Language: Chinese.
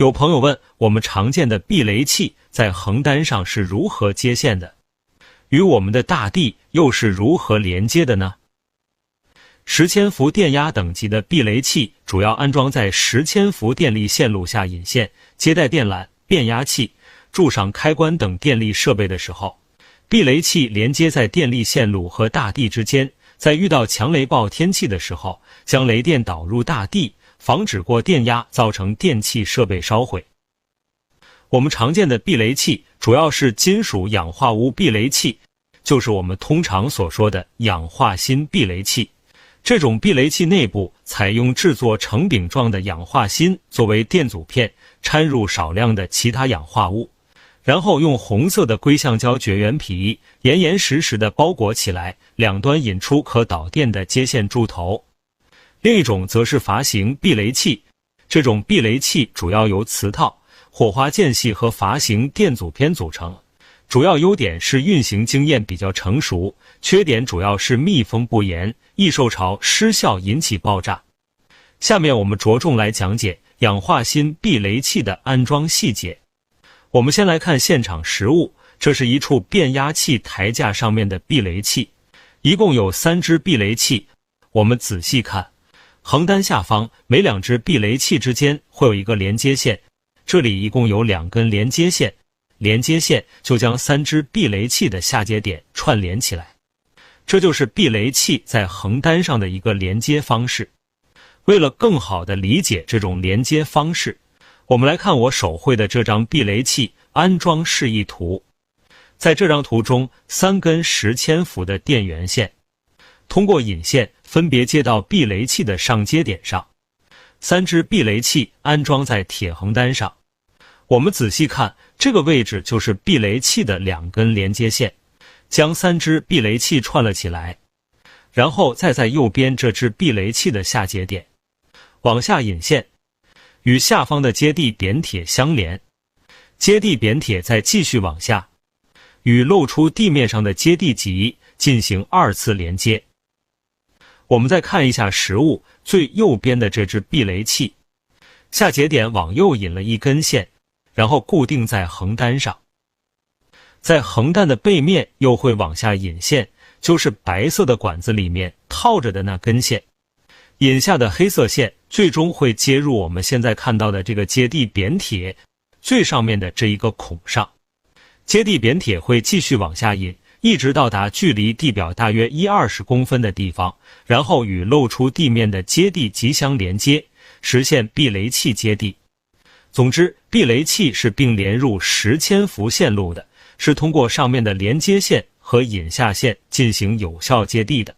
有朋友问，我们常见的避雷器在横单上是如何接线的？与我们的大地又是如何连接的呢？10千伏电压等级的避雷器主要安装在10千伏电力线路下引线、接待电缆、变压器、柱上开关等电力设备的时候，避雷器连接在电力线路和大地之间，在遇到强雷暴天气的时候，将雷电导入大地，防止过电压造成电气设备烧毁。我们常见的避雷器主要是金属氧化物避雷器，就是我们通常所说的氧化锌避雷器。这种避雷器内部采用制作成饼状的氧化锌作为电阻片，掺入少量的其他氧化物，然后用红色的硅橡胶绝缘皮严实实地包裹起来，两端引出可导电的接线柱头。另一种则是阀型避雷器，这种避雷器主要由磁套、火花间隙和阀型电阻片组成，主要优点是运行经验比较成熟，缺点主要是密封不严，易受潮失效引起爆炸。下面我们着重来讲解氧化锌避雷器的安装细节。我们先来看现场实物，这是一处变压器台架上面的避雷器，一共有3只避雷器。我们仔细看，横单下方每2只避雷器之间会有一个连接线，这里一共有2根连接线，连接线就将3只避雷器的下接点串联起来，这就是避雷器在横单上的一个连接方式。为了更好地理解这种连接方式，我们来看我手绘的这张避雷器安装示意图。在这张图中，3根10千伏的电源线通过引线分别接到避雷器的上接点上，3只避雷器安装在铁横单上。我们仔细看，这个位置就是避雷器的2根连接线，将3只避雷器串了起来，然后再在右边这只避雷器的下接点往下引线，与下方的接地扁铁相连，接地扁铁再继续往下，与露出地面上的接地极进行2次连接。我们再看一下实物，最右边的这只避雷器，下节点往右引了1根线，然后固定在横单上，在横单的背面又会往下引线，就是白色的管子里面套着的那根线。引下的黑色线最终会接入我们现在看到的这个接地扁铁最上面的这一个孔上，接地扁铁会继续往下引，一直到达距离地表大约1-20公分的地方，然后与露出地面的接地极相连接，实现避雷器接地。总之，避雷器是并连入10千伏线路的，是通过上面的连接线和引下线进行有效接地的。